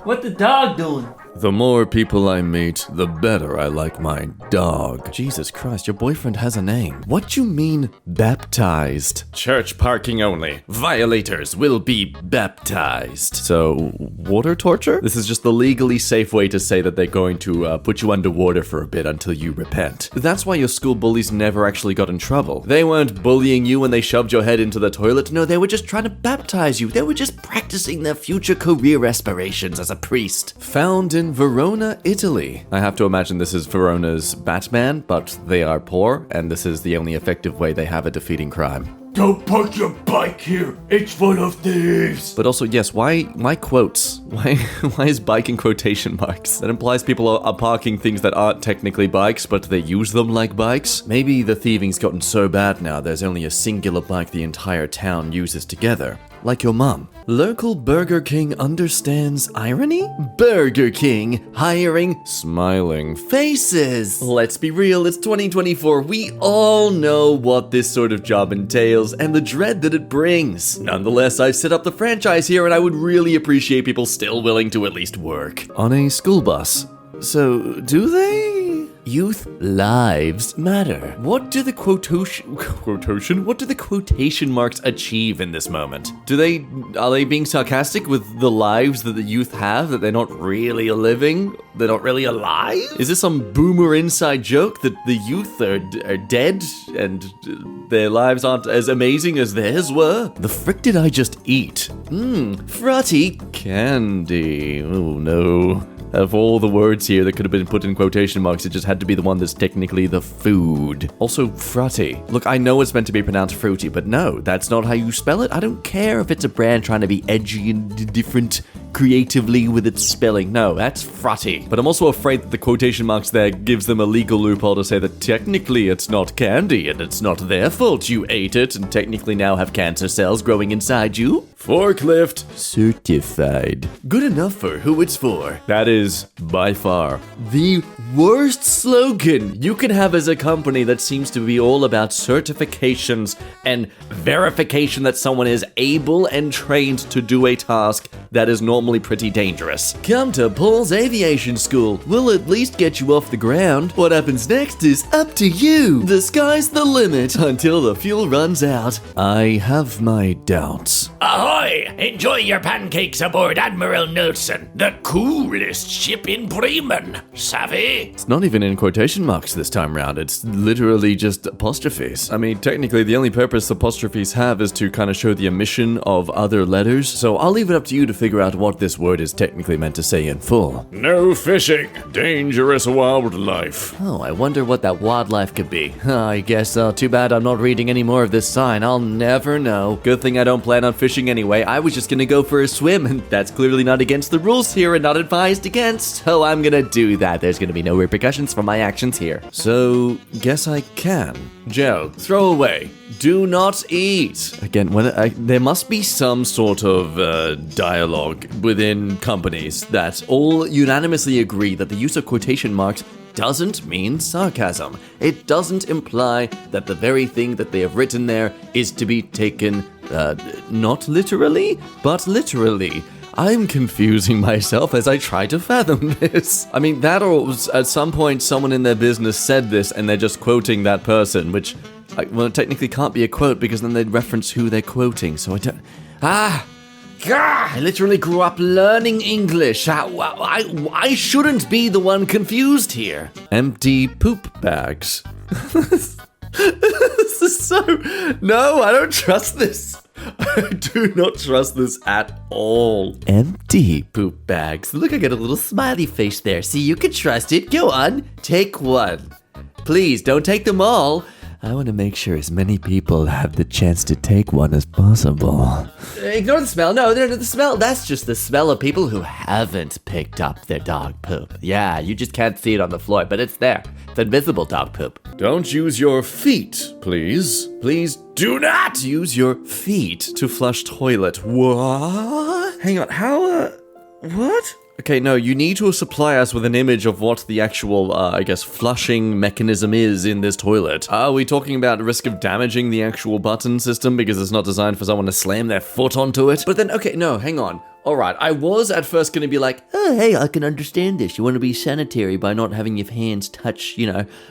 What the dog doing? The more people I meet, the better I like my dog. Jesus Christ, your boyfriend has a name. What you mean, baptized? Church parking only. Violators will be baptized. So, water torture? This is just the legally safe way to say that they're going to put you underwater for a bit until you repent. That's why your school bullies never actually got in trouble. They weren't bullying you when they shoved your head into the toilet. No, they were just trying to baptize you. They were just practicing their future career aspirations as a priest. Found in Verona, Italy. I have to imagine this is Verona's Batman, but they are poor, and this is the only effective way they have at defeating crime. Don't park your bike here. It's full of thieves. But also, yes, why quotes? Why is bike in quotation marks? That implies people are parking things that aren't technically bikes, but they use them like bikes? Maybe the thieving's gotten so bad now there's only a singular bike the entire town uses together. Like your mom. Local Burger King understands irony? Burger King hiring smiling faces. Let's be real, it's 2024. We all know what this sort of job entails and the dread that it brings. Nonetheless, I've set up the franchise here and I would really appreciate people still willing to at least work on a school bus. So, do they? Youth lives matter. What do the What do the quotation marks achieve in this moment? Are they being sarcastic with the lives that the youth have, that they're not really living? They're not really alive? Is this some boomer inside joke that the youth are dead and their lives aren't as amazing as theirs were? The frick did I just eat? Frotty candy. Oh no. Of all the words here that could have been put in quotation marks, it just had to be the one that's technically the food. Also, frutty. Look, I know it's meant to be pronounced fruity, but no, that's not how you spell it. I don't care if it's a brand trying to be edgy and different creatively with its spelling. No, that's frutty. But I'm also afraid that the quotation marks there gives them a legal loophole to say that technically it's not candy and it's not their fault you ate it and technically now have cancer cells growing inside you. Forklift certified. Good enough for who it's for. That is, by far, the worst slogan you can have as a company that seems to be all about certifications and verification that someone is able and trained to do a task that is normally pretty dangerous. Come to Paul's Aviation School. We'll at least get you off the ground. What happens next is up to you. The sky's the limit until the fuel runs out. I have my doubts. Ahoy! Enjoy your pancakes aboard Admiral Nelson, the coolest ship in Bremen. Savvy? It's not even in quotation marks this time round. It's literally just apostrophes. I mean, technically, the only purpose apostrophes have is to kind of show the omission of other letters. So I'll leave it up to you to figure out what this word is technically meant to say in full. No fishing. Dangerous wildlife. Oh, I wonder what that wildlife could be. I guess, too bad I'm not reading any more of this sign. I'll never know. Good thing I don't plan on fishing anyway. I was just gonna go for a swim, and that's clearly not against the rules here and not advised against. So I'm gonna do that. There's gonna be no repercussions for my actions here. So, guess I can. Gel, throw away. Do not eat. Again, there must be some sort of dialogue within companies that all unanimously agree that the use of quotation marks doesn't mean sarcasm. It doesn't imply that the very thing that they have written there is to be taken, not literally, but literally. I'm confusing myself as I try to fathom this. I mean, that or at some point someone in their business said this and they're just quoting that person, which, well, it technically can't be a quote because then they'd reference who they're quoting, so I don't... I literally grew up learning English. I shouldn't be the one confused here. Empty poop bags. This is so... No, I don't trust this. I do not trust this at all. Empty poop bags. Look, I got a little smiley face there. See, you can trust it. Go on, take one. Please, don't take them all. I want to make sure as many people have the chance to take one as possible. Ignore the smell. No, the smell. That's just the smell of people who haven't picked up their dog poop. Yeah, you just can't see it on the floor, but it's there. It's invisible dog poop. Don't use your feet, please. Please do not use your feet to flush toilet. What? Hang on, how, what? Okay, no, you need to supply us with an image of what the actual, flushing mechanism is in this toilet. Are we talking about risk of damaging the actual button system because it's not designed for someone to slam their foot onto it? But then, okay, no, hang on. Alright, I was at first gonna be like, oh, hey, I can understand this. You want to be sanitary by not having your hands touch,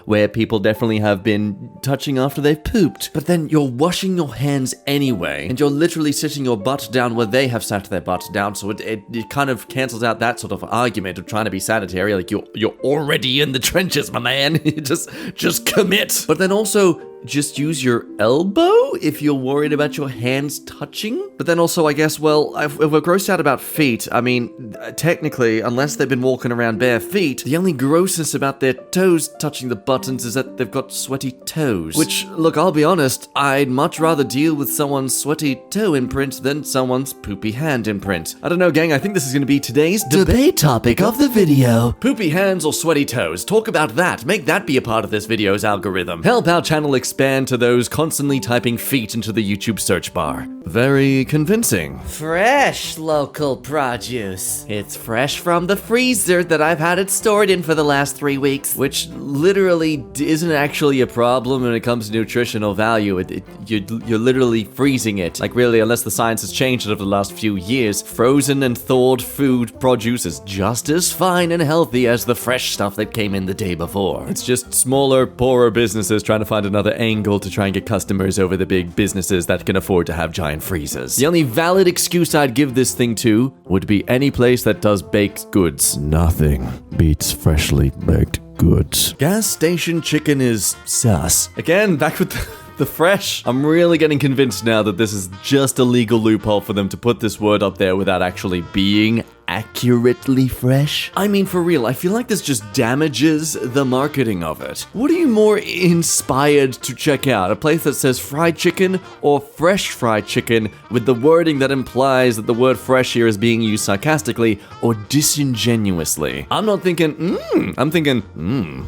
where people definitely have been touching after they've pooped. But then you're washing your hands anyway, and you're literally sitting your butt down where they have sat their butt down, so it kind of cancels out that sort of argument of trying to be sanitary. Like, you're already in the trenches, my man. just commit. But then also, just use your elbow if you're worried about your hands touching. But then also, I guess, well, if we're grossed out about feet, I mean, technically, unless they've been walking around bare feet, the only grossness about their toes touching the buttons is that they've got sweaty toes. Which, look, I'll be honest, I'd much rather deal with someone's sweaty toe imprint than someone's poopy hand imprint. I don't know, gang, I think this is going to be today's debate topic of the video. Poopy hands or sweaty toes? Talk about that. Make that be a part of this video's algorithm. Help our channel expand to those constantly typing feet into the YouTube search bar. Very convincing. Fresh local produce. It's fresh from the freezer that I've had it stored in for the last 3 weeks, which literally isn't actually a problem when it comes to nutritional value. You're literally freezing it. Like, really, unless the science has changed over the last few years, frozen and thawed food produce is just as fine and healthy as the fresh stuff that came in the day before. It's just smaller, poorer businesses trying to find another angle to try and get customers over the big businesses that can afford to have giant freezers. The only valid excuse I'd give this thing to would be any place that does baked goods. Nothing beats freshly baked goods. Gas station chicken is sus. Again, back with the fresh. I'm really getting convinced now that this is just a legal loophole for them to put this word up there without actually being accurately fresh. I mean, for real, I feel like this just damages the marketing of it. What are you more inspired to check out? A place that says fried chicken or fresh fried chicken with the wording that implies that the word fresh here is being used sarcastically or disingenuously? I'm not thinking, I'm thinking,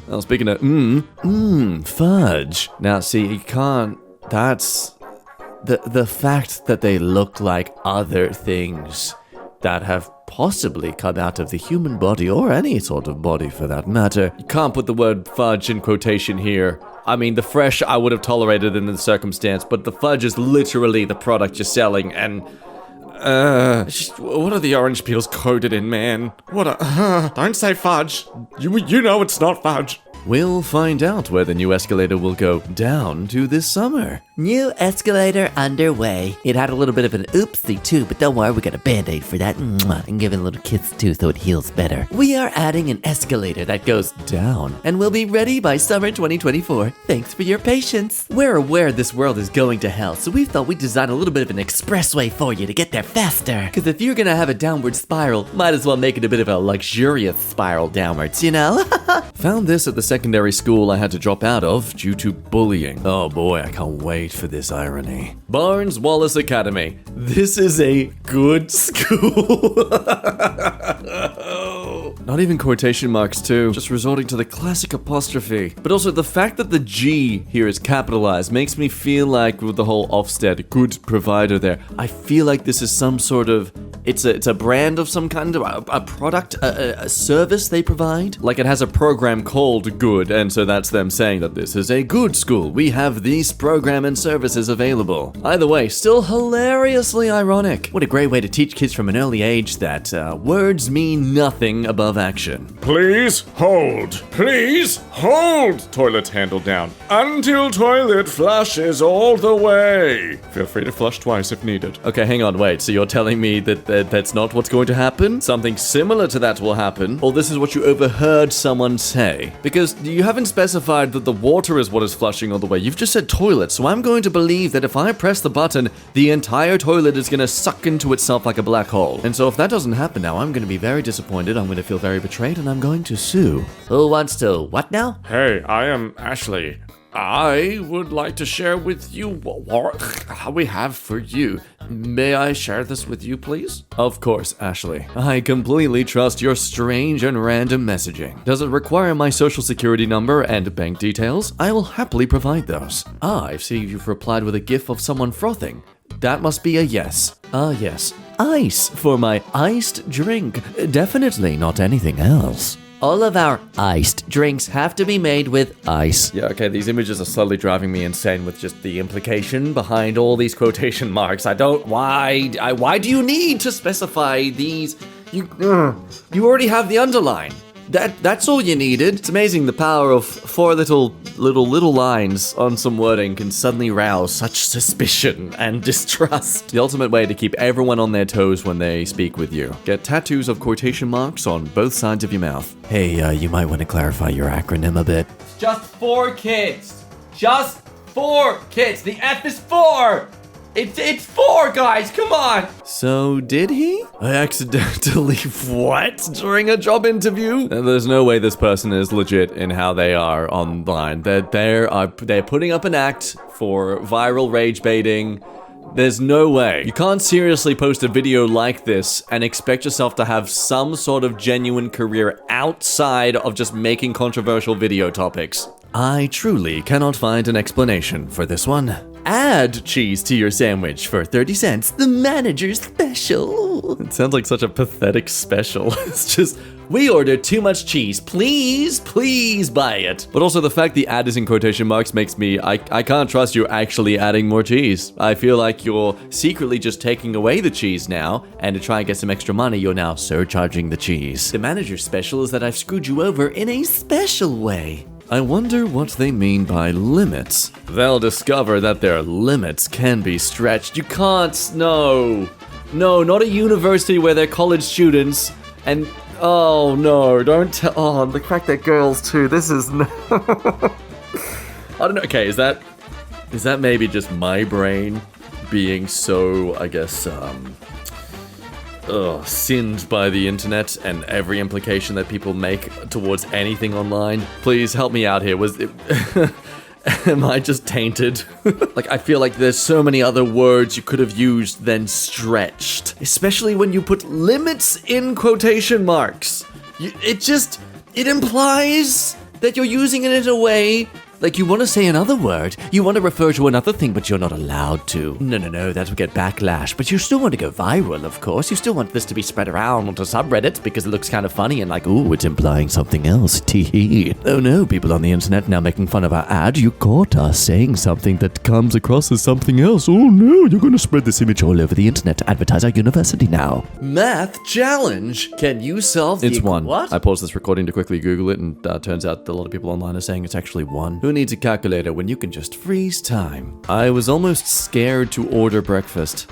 Well, speaking of, fudge. Now, see, you can't, that's the fact that they look like other things that have possibly come out of the human body, or any sort of body for that matter. You can't put the word fudge in quotation here. I mean, the fresh I would have tolerated in the circumstance, but the fudge is literally the product you're selling, and what are the orange peels coated in, man? Don't say fudge. You know it's not fudge. We'll find out where the new escalator will go down to this summer. New escalator underway. It had a little bit of an oopsie too, but don't worry, we got a band-aid for that. And give it a little kiss too so it heals better. We are adding an escalator that goes down and will be ready by summer 2024. Thanks for your patience. We're aware this world is going to hell, so we thought we'd design a little bit of an expressway for you to get there faster. Because if you're gonna have a downward spiral, might as well make it a bit of a luxurious spiral downwards, you know? Found this at the secondary school I had to drop out of due to bullying. Oh boy, I can't wait for this irony. Barnes Wallace Academy. This is a good school. Not even quotation marks too, just resorting to the classic apostrophe. But also the fact that the G here is capitalized makes me feel like with the whole Ofsted, good provider there, I feel like this is some sort of, it's a brand of some kind of a product, a service they provide. Like it has a program called Good, and so that's them saying that this is a good school. We have these program and services available. Either way, still hilariously ironic. What a great way to teach kids from an early age that words mean nothing above action. Please hold. Please hold. Toilet handle down until toilet flushes all the way. Feel free to flush twice if needed. Okay, hang on, wait. So you're telling me that that's not what's going to happen? Something similar to that will happen? Or this is what you overheard someone say? Because you haven't specified that the water is what is flushing all the way. You've just said toilet, so I'm going to believe that if I press the button, the entire toilet is going to suck into itself like a black hole. And so if that doesn't happen now, I'm going to be very disappointed, I'm going to feel very betrayed, and I'm going to sue. Who wants to what now? Hey, I am Ashley. I would like to share with you what we have for you. May I share this with you, please? Of course, Ashley. I completely trust your strange and random messaging. Does it require my social security number and bank details? I will happily provide those. I see you've replied with a gif of someone frothing. That must be a yes. Yes. Ice for my iced drink. Definitely not anything else. All of our iced drinks have to be made with ice. Yeah, okay, these images are slowly driving me insane with just the implication behind all these quotation marks. Why do you need to specify these? You already have the underline. That's all you needed. It's amazing the power of 4 little lines on some wording can suddenly rouse such suspicion and distrust. The ultimate way to keep everyone on their toes when they speak with you. Get tattoos of quotation marks on both sides of your mouth. Hey, you might want to clarify your acronym a bit. It's just 4 kids. Just 4 kids. The F is 4. It's 4, guys, come on! So, did he? I accidentally what? During a job interview? There's no way this person is legit in how they are online. They're putting up an act for viral rage baiting. There's no way. You can't seriously post a video like this and expect yourself to have some sort of genuine career outside of just making controversial video topics. I truly cannot find an explanation for this one. Add cheese to your sandwich for 30 cents. The manager's special. It sounds like such a pathetic special. It's just, we ordered too much cheese. Please buy it. But also the fact the ad is in quotation marks makes me, I can't trust you actually adding more cheese. I feel like you're secretly just taking away the cheese now, and to try and get some extra money, you're now surcharging the cheese. The manager's special is that I've screwed you over in a special way. I wonder what they mean by limits. They'll discover that their limits can be stretched. You can't, no, not a university where they're college students, and, oh no, don't tell, oh, the fact they're girls too, this is, no. I don't know, okay, is that maybe just my brain being so, I guess, sinned by the internet and every implication that people make towards anything online? Please help me out here. Was it... Am I just tainted? Like, I feel like there's so many other words you could have used than stretched. Especially when you put limits in quotation marks. It implies that you're using it in a way... Like, you want to say another word, you want to refer to another thing, but you're not allowed to. No, that would get backlash. But you still want to go viral, of course. You still want this to be spread around onto subreddits because it looks kind of funny and like, ooh, it's implying something else. Tee-hee. Oh no, people on the internet now making fun of our ad. You caught us saying something that comes across as something else. Oh no, you're going to spread this image all over the internet to advertise our university now. Math challenge. Can you solve the... It's 1. What? I paused this recording to quickly Google it, and turns out a lot of people online are saying it's actually 1. Who needs a calculator when you can just freeze time? I was almost scared to order breakfast.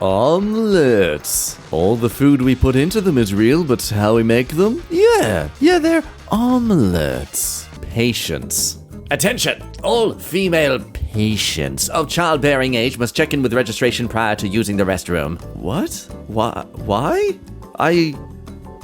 Omelets. All the food we put into them is real, but how we make them? Yeah, they're omelets. Patience. Attention! All female patients of childbearing age must check in with registration prior to using the restroom. What? Why?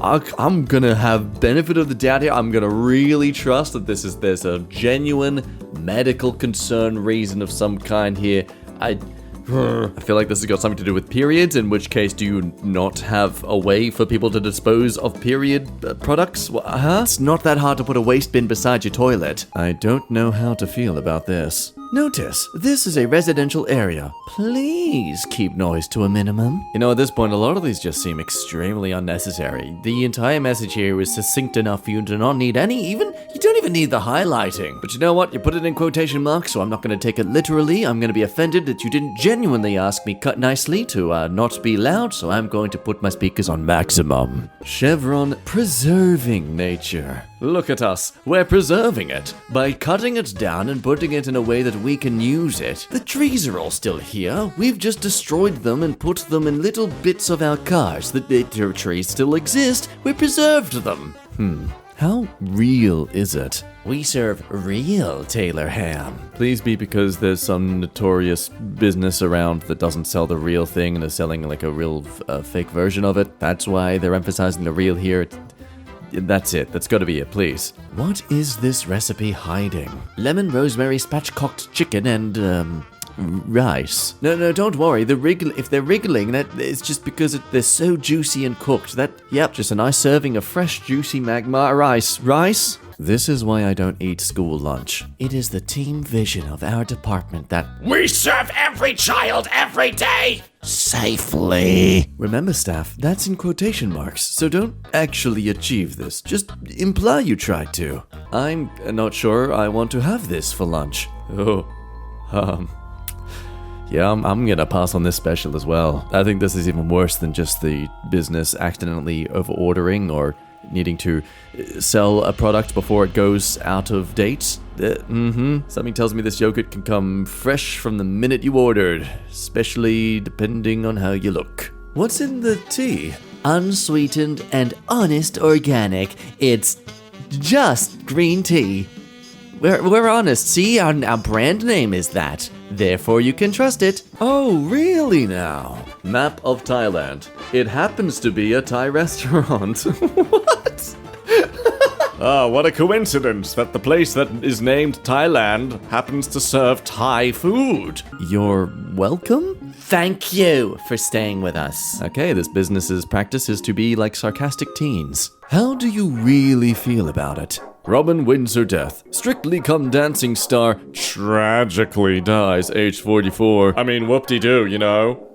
I'm gonna have benefit of the doubt here. I'm gonna really trust that there's a genuine medical concern reason of some kind here. I feel like this has got something to do with periods, in which case do you not have a way for people to dispose of period products? It's not that hard to put a waste bin beside your toilet. I don't know how to feel about this. Notice, this is a residential area. Please keep noise to a minimum. You know, at this point, a lot of these just seem extremely unnecessary. The entire message here is succinct enough for you to not need you don't even need the highlighting. But you know what? You put it in quotation marks, so I'm not going to take it literally. I'm going to be offended that you didn't genuinely ask me cut nicely to not be loud, so I'm going to put my speakers on maximum. Chevron, preserving nature. Look at us. We're preserving it by cutting it down and putting it in a way that we can use it. The trees are all still here. We've just destroyed them and put them in little bits of our cars. The trees still exist. We preserved them. How real is it? We serve real Taylor ham. Please be because there's some notorious business around that doesn't sell the real thing and is selling like a real fake version of it. That's why they're emphasizing the real here. That's it. That's got to be it, please. What is this recipe hiding? Lemon, rosemary, spatchcocked chicken, and, rice. No, don't worry. If they're wriggling, that it's just because they're so juicy and cooked. Yep, just a nice serving of fresh, juicy magma rice. Rice? This is why I don't eat school lunch. It is the team vision of our department that We serve every child every day safely. Remember, staff, that's in quotation marks, so don't actually achieve this. Just imply you tried to. I'm not sure I want to have this for lunch. Yeah, I'm gonna pass on this special as well. I think this is even worse than just the business accidentally over-ordering or needing to sell a product before it goes out of date. Something tells me this yogurt can come fresh from the minute you ordered, especially depending on how you look. What's in the tea? Unsweetened and honest organic. It's just green tea. We're honest. See, our brand name is that. Therefore, you can trust it. Oh, really now? Map of Thailand. It happens to be a Thai restaurant. What? What a coincidence that the place that is named Thailand happens to serve Thai food. You're welcome? Thank you for staying with us. Okay, this business's practice is to be like sarcastic teens. How do you really feel about it? Robin wins her death. Strictly Come Dancing star Tragically dies age 44. I mean, whoop-de-doo, you know?